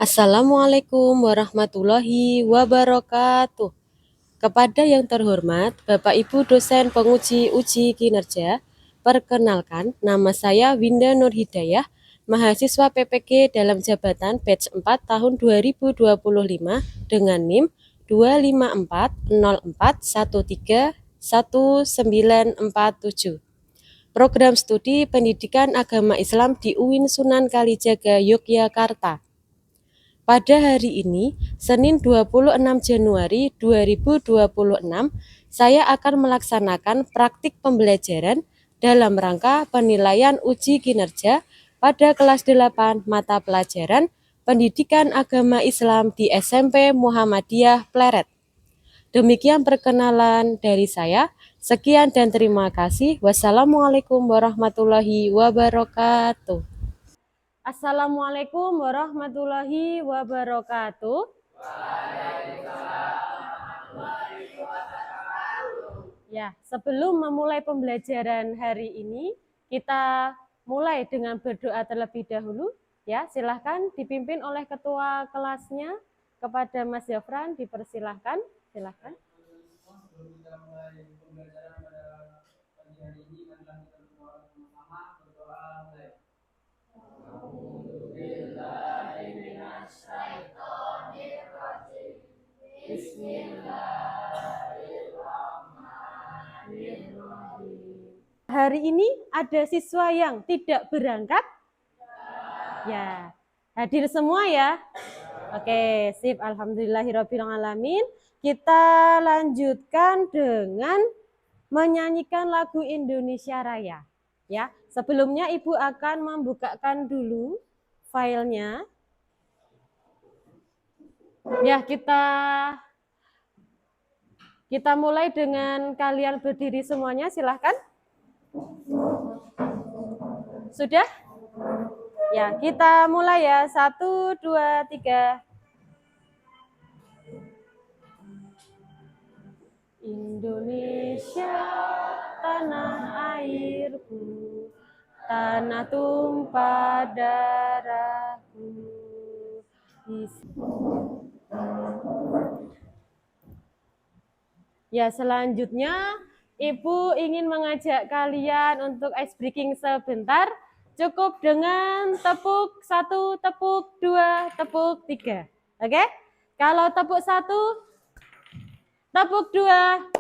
Assalamualaikum warahmatullahi wabarakatuh. Kepada yang terhormat Bapak Ibu dosen penguji uji kinerja, perkenalkan nama saya Winda Nur Hidayah, mahasiswa PPG dalam jabatan batch 4 tahun 2025 dengan NIM 25404131947. Program Studi Pendidikan Agama Islam di UIN Sunan Kalijaga, Yogyakarta. Pada hari ini, Senin 26 Januari 2026, saya akan melaksanakan praktik pembelajaran dalam rangka penilaian uji kinerja pada kelas 8 mata pelajaran Pendidikan Agama Islam di SMP Muhammadiyah Pleret. Demikian perkenalan dari saya. Sekian dan terima kasih. Wassalamualaikum warahmatullahi wabarakatuh. Assalamualaikum warahmatullahi wabarakatuh. Ya, sebelum memulai pembelajaran hari ini, kita mulai dengan berdoa terlebih dahulu. Ya, silahkan dipimpin oleh ketua kelasnya kepada Mas Zafran, dipersilahkan. Silahkan. Sebelum kita mulai pembelajaran pada pagi hari ini, marilah kita berdoa bersama. Berdoa mulai. Hari ini ada siswa yang tidak berangkat? Ya, hadir semua ya? Oke, sip. Alhamdulillahirrabbilalamin. Kita lanjutkan dengan menyanyikan lagu Indonesia Raya. Ya, sebelumnya Ibu akan membukakan dulu filenya. Ya, kita mulai dengan kalian berdiri semuanya, silahkan. Sudah? Ya, kita mulai ya. 1, 2, 3. Indonesia, tanah airku, tanah tumpah darahku. Ya, selanjutnya Ibu ingin mengajak kalian untuk ice breaking sebentar. Cukup dengan tepuk 1, tepuk 2, tepuk 3. Oke? Kalau tepuk 1, tepuk 2,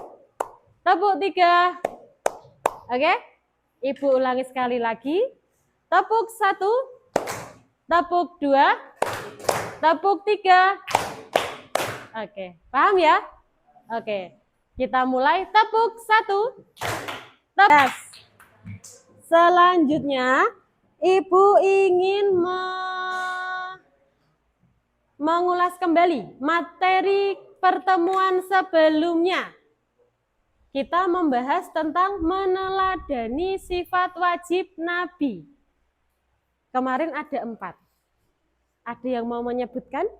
tepuk 3. Oke? Ibu ulangi sekali lagi. Tepuk 1, tepuk 2, tepuk 3. Oke, paham ya? Oke, kita mulai. Tepuk 1, tepuk. Selanjutnya, Ibu ingin mengulas kembali materi pertemuan sebelumnya. Kita membahas tentang meneladani sifat wajib Nabi. Kemarin ada 4. Ada yang mau menyebutkan?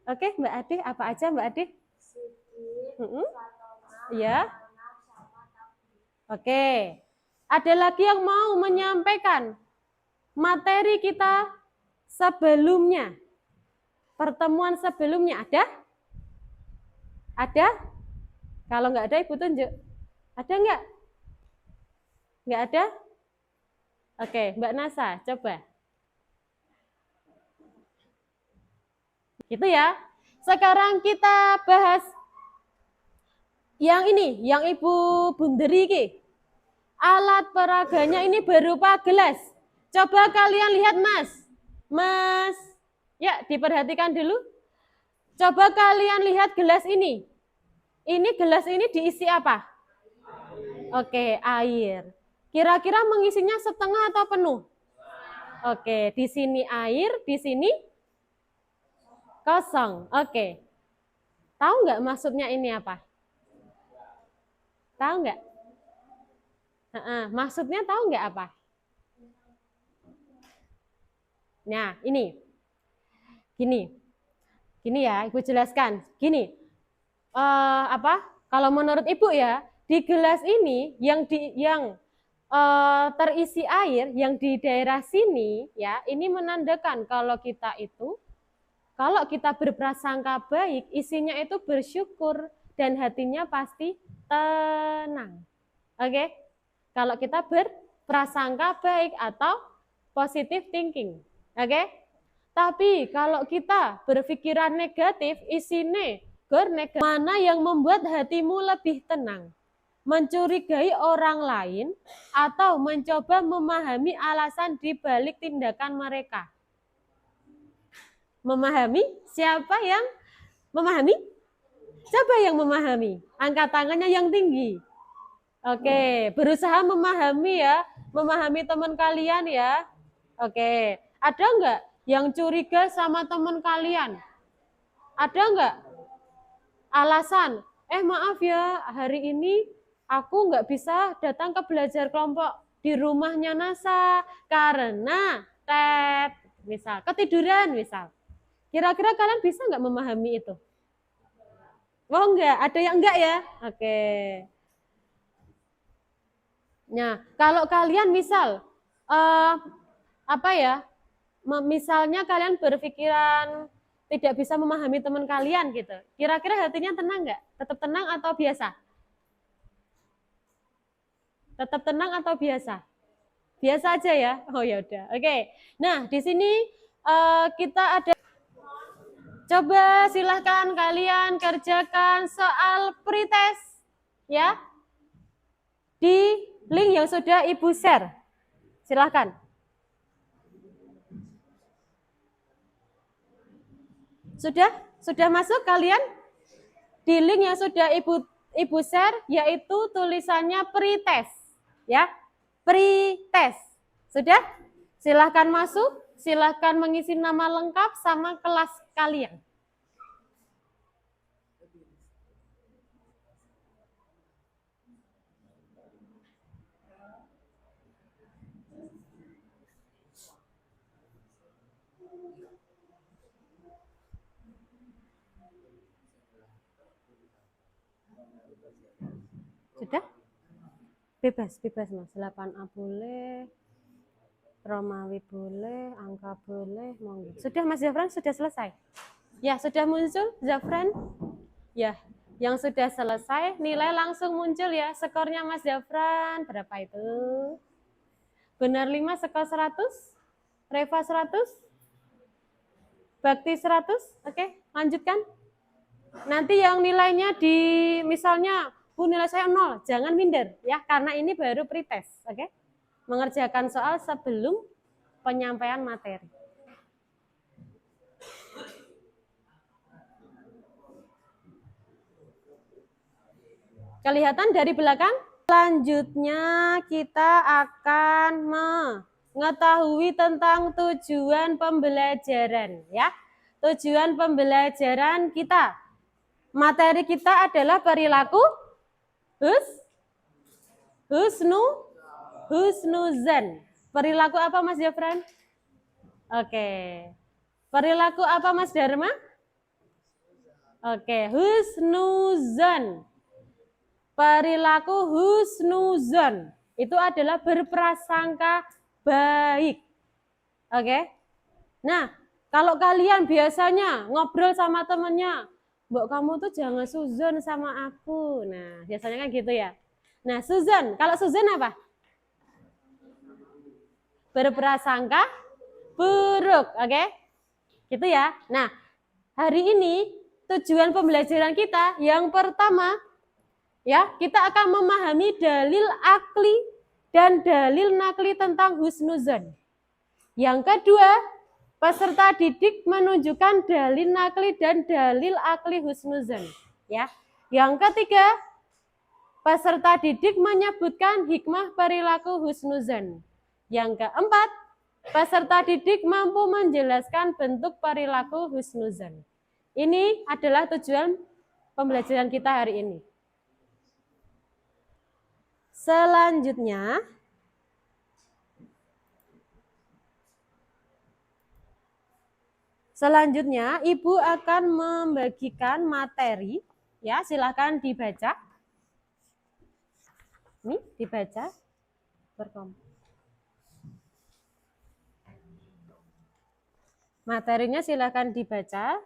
Oke, Mbak Ade, apa aja Mbak Ade? Ya. Oke. Ada lagi yang mau menyampaikan materi kita sebelumnya? Pertemuan sebelumnya ada? Ada? Kalau nggak ada, Ibu tunjuk. Ada nggak? Nggak ada? Oke, Mbak Nasa, coba. Gitu ya. Sekarang kita bahas yang ini, yang Ibu bunderi ki. Alat peraganya ini berupa gelas. Coba kalian lihat, Mas. Mas, ya diperhatikan dulu. Coba kalian lihat gelas ini. Ini gelas ini diisi apa? Oke, air. Kira-kira mengisinya setengah atau penuh? Oke, di sini air, di sini kosong. Oke. Tahu nggak maksudnya ini apa? Tahu nggak? Maksudnya tahu nggak apa? Nah, ini. Gini ya, Ibu jelaskan. Gini. Kalau menurut Ibu ya, di gelas ini yang terisi air yang di daerah sini ya, ini menandakan kalau kita itu Kalau kita berprasangka baik, isinya itu bersyukur dan hatinya pasti tenang. Oke? Kalau kita berprasangka baik atau positive thinking. Oke? Tapi kalau kita berpikiran negatif, isinya negatif, mana yang membuat hatimu lebih tenang? Mencurigai orang lain atau mencoba memahami alasan di balik tindakan mereka? Memahami? Siapa yang memahami? Coba yang memahami. Angkat tangannya yang tinggi. Oke, berusaha memahami ya. Memahami teman kalian ya. Oke, ada enggak yang curiga sama teman kalian? Ada enggak alasan? Maaf ya, hari ini aku enggak bisa datang ke belajar kelompok di rumahnya Nasa karena misal ketiduran misal. Kira-kira kalian bisa enggak memahami itu? Oh enggak, ada yang enggak ya? Oke. Nah, kalau kalian misal misalnya kalian berpikiran tidak bisa memahami teman kalian gitu. Kira-kira hatinya tenang nggak? Tetap tenang atau biasa? Tetap tenang atau biasa? Biasa aja ya. Oh ya udah. Oke. Nah, di sini kita ada. Coba silahkan kalian kerjakan soal pretest ya di link yang sudah Ibu share. Silahkan. Sudah? Sudah masuk kalian? Di link yang sudah Ibu share yaitu tulisannya pretest ya. Pretest. Sudah? Silahkan masuk, silahkan mengisi nama lengkap sama kelas kalian. Sudah? Bebas Mas. 8A boleh, Romawi boleh, angka boleh, monggo. Sudah Mas Zafran, sudah selesai? Ya, sudah muncul Zafran? Ya, yang sudah selesai, nilai langsung muncul ya. Skornya Mas Zafran, berapa itu? Benar 5 skor 100? Reva 100? Bakti 100? Oke, lanjutkan. Nanti yang nilainya di misalnya Bu nilai saya 0, jangan minder ya karena ini baru pretest, oke? Mengerjakan soal sebelum penyampaian materi. Kelihatan dari belakang? Selanjutnya kita akan mengetahui tentang tujuan pembelajaran ya. Tujuan pembelajaran kita. Materi kita adalah perilaku husnuzan. Perilaku apa Mas Jafran? Oke. Perilaku apa Mas Dharma? Oke, husnuzan. Perilaku husnuzan itu adalah berprasangka baik. Oke. Nah, kalau kalian biasanya ngobrol sama temennya, Mbak kamu tuh jangan suzon sama aku. Nah, biasanya kan gitu ya. Nah, Susan, kalau Susan apa? Berprasangka buruk, oke? Gitu ya. Nah, hari ini tujuan pembelajaran kita yang pertama ya, kita akan memahami dalil akli dan dalil nakli tentang husnuzan. Yang kedua, peserta didik menunjukkan dalil nakli dan dalil akli husnuzan, ya. Yang ketiga, peserta didik menyebutkan hikmah perilaku husnuzan. Yang keempat, peserta didik mampu menjelaskan bentuk perilaku husnuzan. Ini adalah tujuan pembelajaran kita hari ini. Selanjutnya, Ibu akan membagikan materi, ya, silakan dibaca. Ini dibaca berkelompok. Materinya silahkan dibaca.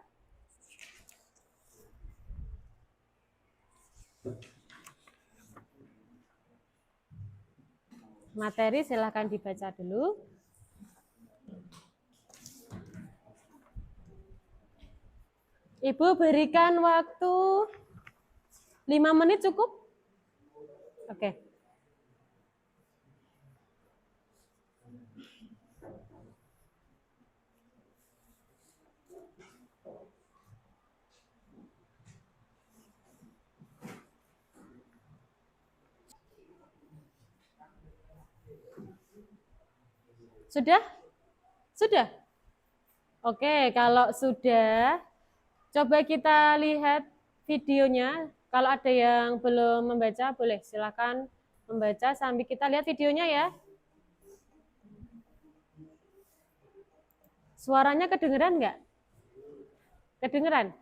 Materi silahkan dibaca dulu. Ibu berikan waktu 5 menit cukup? Oke. Sudah? Sudah? Oke, kalau sudah, coba kita lihat videonya. Kalau ada yang belum membaca, boleh silakan membaca sambil kita lihat videonya ya. Suaranya kedengeran nggak? Kedengeran?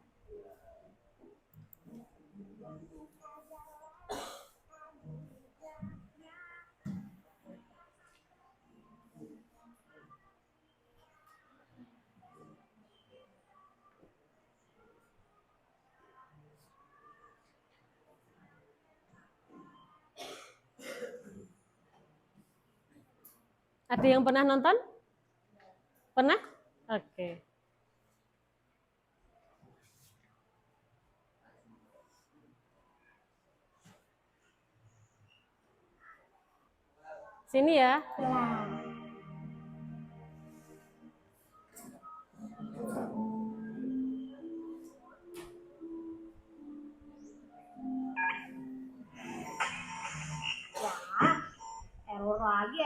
Ada yang pernah nonton? Pernah? Oke. Sini ya. Error lagi.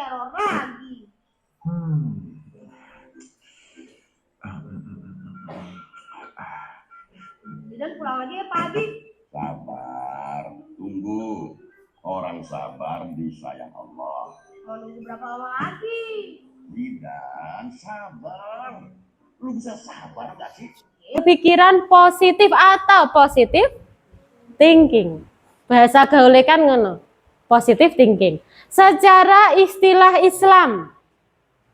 Dan pulang lagi ya Pak Abi. Sabar, tunggu. Orang sabar disayang Allah. Mau nunggu berapa lama lagi? Bidan, sabar. Lu bisa sabar gak sih? Pikiran positif atau positif thinking. Bahasa gaulnya kan ngono. Positive thinking. Secara istilah Islam,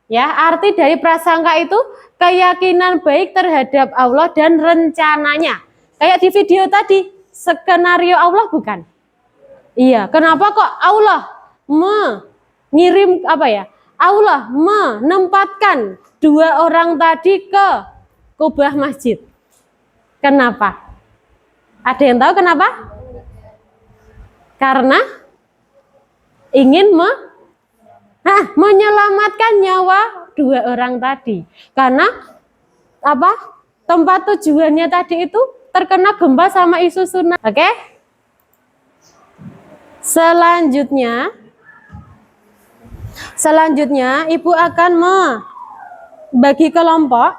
ya, arti dari prasangka itu keyakinan baik terhadap Allah dan rencananya. Kayak di video tadi, skenario Allah bukan? Iya, kenapa kok Allah mengirim Allah menempatkan 2 orang tadi ke kubah masjid. Kenapa? Ada yang tahu kenapa? Karena ingin menyelamatkan nyawa 2 orang tadi. Karena tempat tujuannya tadi itu terkena gempa sama isu tsunami. Oke? Selanjutnya Ibu akan membagi kelompok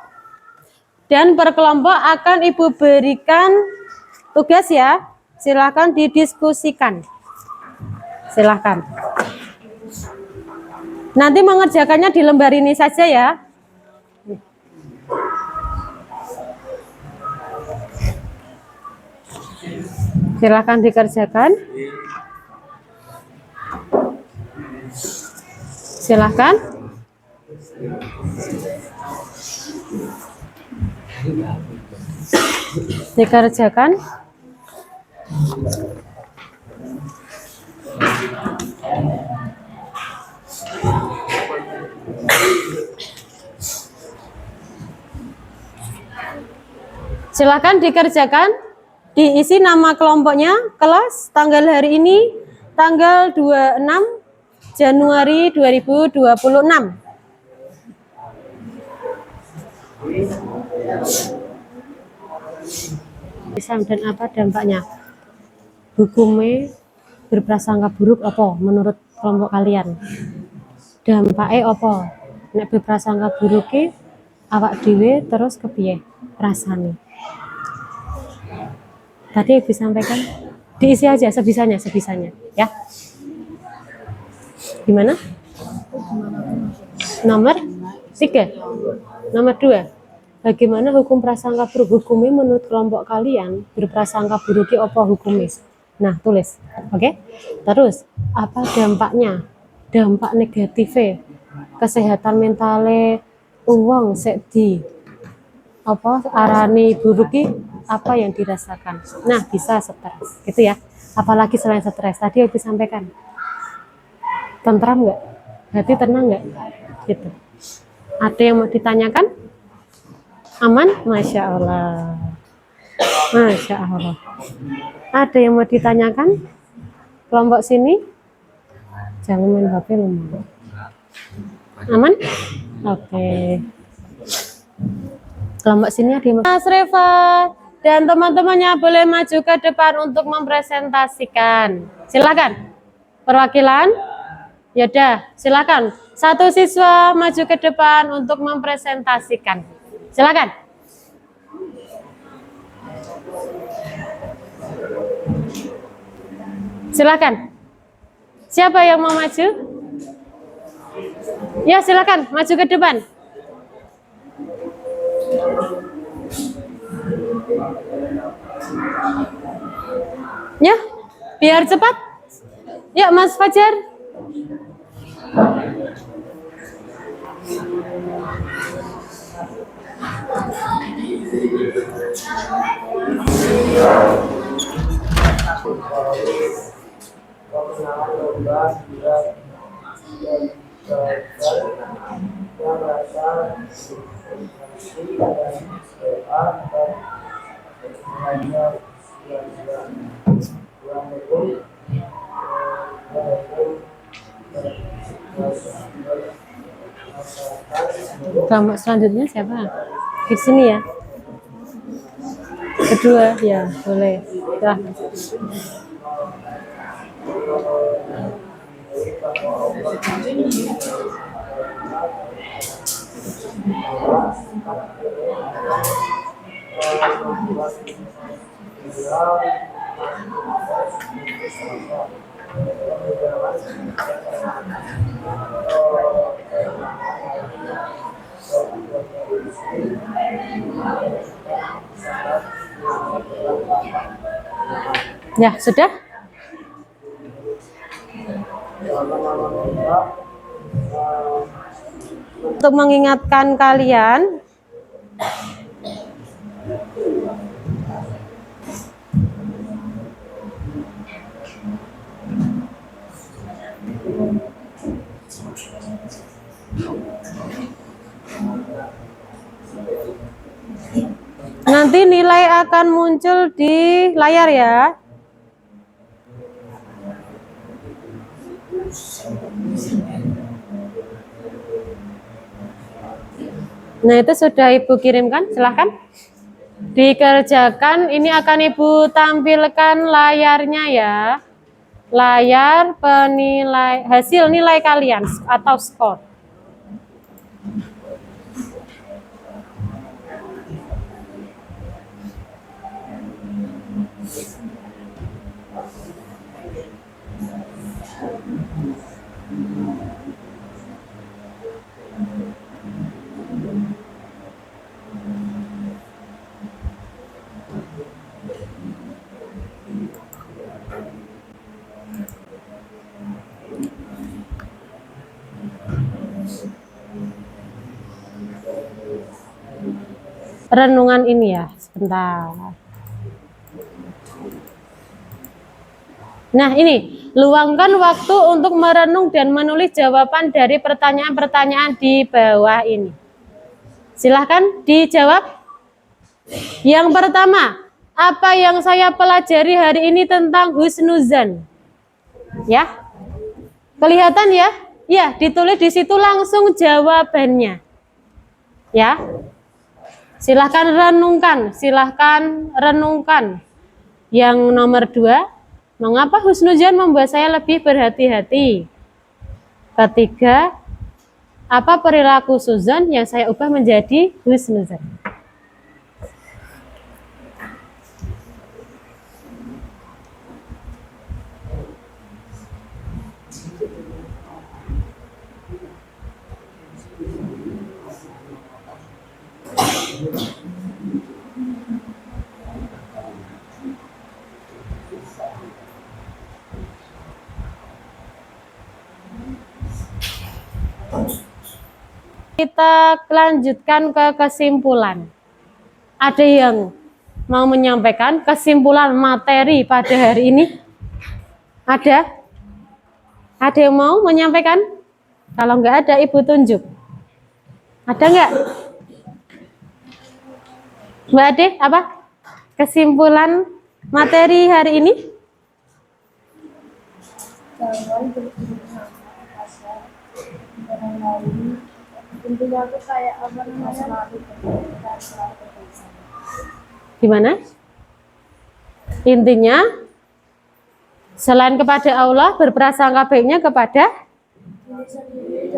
dan per kelompok akan Ibu berikan tugas ya. Silakan didiskusikan. Silakan. Nanti mengerjakannya di lembar ini saja ya. Silakan dikerjakan. Silakan. Dikerjakan. Silakan dikerjakan, diisi nama kelompoknya, kelas, tanggal hari ini, tanggal 26 Januari 2026. Dan apa dampaknya? Hukumnya berprasangka buruk apa menurut kelompok kalian? Dampaknya apa? Nek berprasangka buruknya awak dhewe terus kepiye rasane? Tadi Ibu sampaikan, diisi aja sebisanya ya. Gimana? Nomor 3. Nomor 2. Bagaimana hukum prasangka buruk? Hukumnya menurut kelompok kalian berprasangka buruknya apa hukumnya? Nah, tulis. Oke? Terus, apa dampaknya? Dampak negatifnya, kesehatan mentalnya uang sek di apa arani buruki apa yang dirasakan. Nah, bisa stres gitu ya. Apalagi selain stres tadi Ibu sampaikan. Tentram nggak? Hati tenang nggak? Gitu. Ada yang mau ditanyakan? Aman? Masya Allah. Masya Allah. Ada yang mau ditanyakan? Kelompok sini? Jangan main HP lu. Aman? Oke. Kelompok sini ada yang mau. Mas Reva dan teman-temannya boleh maju ke depan untuk mempresentasikan. Silakan. Perwakilan? Yaudah, silakan. Satu siswa maju ke depan untuk mempresentasikan. Silakan. Silakan. Siapa yang mau maju? Ya, silakan maju ke depan. Ya, biar cepat. Ya, Mas Fajar. Kelompok selanjutnya siapa? Di sini ya. Kedua, ya boleh. Ya. Ya, sudah? Untuk mengingatkan kalian, nanti nilai akan muncul di layar ya. Nah, itu sudah Ibu kirimkan, silahkan dikerjakan. Ini akan Ibu tampilkan layarnya ya. Layar penilai hasil nilai kalian atau skor. Renungan ini ya, sebentar. Nah, ini luangkan waktu untuk merenung dan menulis jawaban dari pertanyaan-pertanyaan di bawah ini. Silahkan dijawab. Yang pertama, apa yang saya pelajari hari ini tentang husnuzan? Ya, kelihatan ya? Ya, ditulis di situ langsung jawabannya. Ya. Silahkan renungkan, silahkan renungkan. Yang nomor 2, mengapa husnuzan membuat saya lebih berhati-hati? Ketiga, apa perilaku Suzan yang saya ubah menjadi husnuzan? Kita lanjutkan ke kesimpulan. Ada yang mau menyampaikan kesimpulan materi pada hari ini? Ada? Ada yang mau menyampaikan? Kalau nggak ada, Ibu tunjuk. Ada nggak? Mbak Ade, apa? Kesimpulan materi hari ini? Jangan berburuk sangka kasar orang lain. Intinya tuh kayak apa namanya? Selalu berbuat selalu berusaha. Gimana? Intinya, selain kepada Allah, berprasangka baiknya kepada?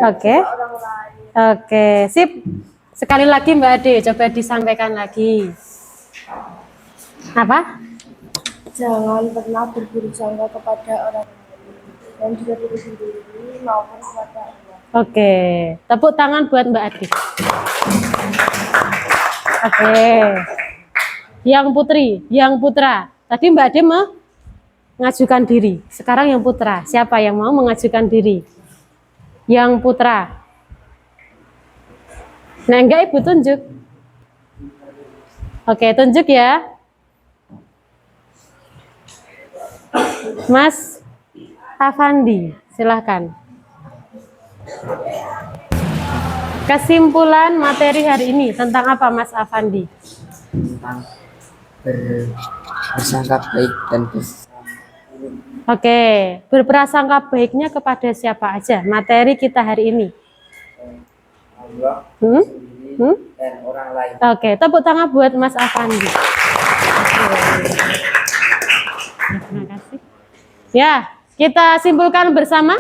Oke. Orang lain. Oke, sip. Sekali lagi Mbak Ade, coba disampaikan lagi. Apa? Jangan pernah berburuk sangka kepada orang lain dan juga diri sendiri maupun kepada Allah. Oke, tepuk tangan buat Mbak Ade. Oke. Yang putri, yang putra. Tadi Mbak Ade mengajukan diri. Sekarang yang putra. Siapa yang mau mengajukan diri? Yang putra. Nah, enggak Ibu tunjuk. Oke, tunjuk ya. Mas Afandi, silahkan. Kesimpulan materi hari ini tentang apa Mas Afandi? Tentang bersangka baik dan Oke, berprasangka baiknya kepada siapa aja? Materi kita hari ini. Allah Hmm? Hmm? dan orang lain. Oke, tepuk tangan buat Mas Afandi. Terima kasih. Ya, kita simpulkan bersama.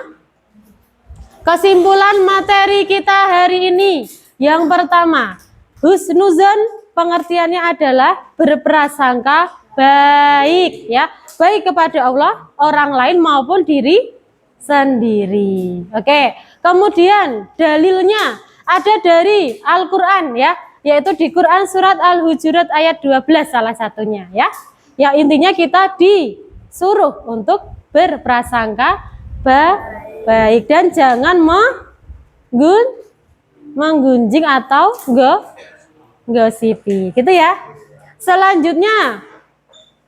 Kesimpulan materi kita hari ini. Yang pertama, husnuzon pengertiannya adalah berprasangka baik ya, baik kepada Allah, orang lain maupun diri sendiri. Oke, kemudian dalilnya ada dari Al-Qur'an ya, yaitu di Quran surat Al-Hujurat ayat 12 salah satunya ya. Ya intinya kita disuruh untuk berprasangka baik dan jangan menggunjing atau gosipi gitu ya. Selanjutnya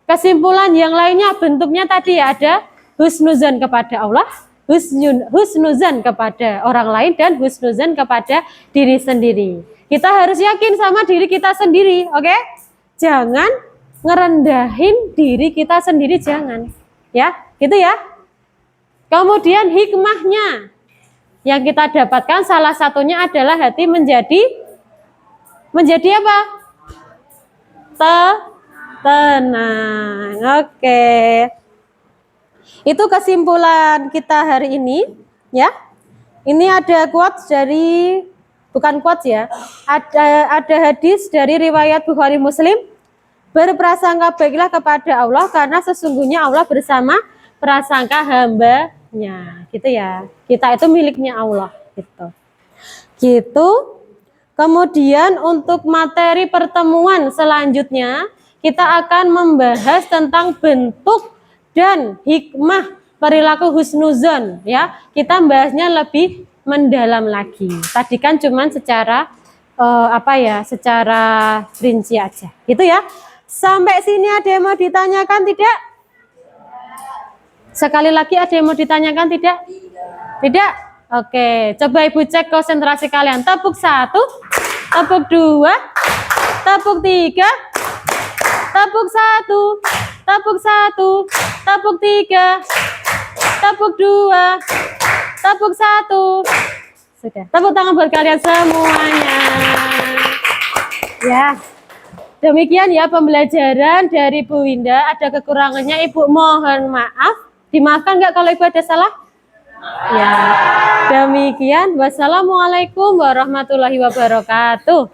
kesimpulan yang lainnya bentuknya tadi ya, ada husnuzan kepada Allah, husnuzan kepada orang lain, dan husnuzan kepada diri sendiri. Kita harus yakin sama diri kita sendiri, oke? Jangan ngerendahin diri kita sendiri, jangan. Ya, gitu ya. Kemudian hikmahnya yang kita dapatkan salah satunya adalah hati menjadi apa? Tenang. Oke. Itu kesimpulan kita hari ini, ya. Ini ada quotes dari, bukan quotes ya. Ada hadis dari riwayat Bukhari Muslim. Berprasangka baiklah kepada Allah karena sesungguhnya Allah bersama prasangka hambanya, gitu ya. Kita itu miliknya Allah, gitu. Gitu. Kemudian untuk materi pertemuan selanjutnya kita akan membahas tentang bentuk dan hikmah perilaku husnuzon ya. Kita bahasnya lebih mendalam lagi. Tadi kan cuman secara secara rinci aja. Gitu ya. Sampai sini ada yang mau ditanyakan tidak? Sekali lagi ada yang mau ditanyakan tidak? Tidak? Oke, coba Ibu cek konsentrasi kalian. Tepuk 1, tepuk 2, tepuk 3, tepuk 1, tepuk 1, tepuk 3, tepuk 2, tepuk 1. Sudah. Tepuk tangan buat kalian semuanya. Ya. Demikian ya pembelajaran dari Bu Winda. Ada kekurangannya Ibu mohon maaf. Dimaafkan nggak kalau Ibu ada salah? Ya. Demikian. Wassalamualaikum warahmatullahi wabarakatuh.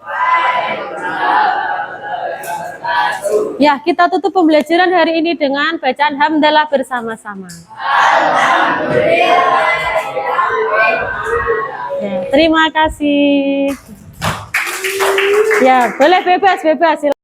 Ya, kita tutup pembelajaran hari ini dengan bacaan hamdalah bersama-sama. Ya, terima kasih. Ya, boleh bebas.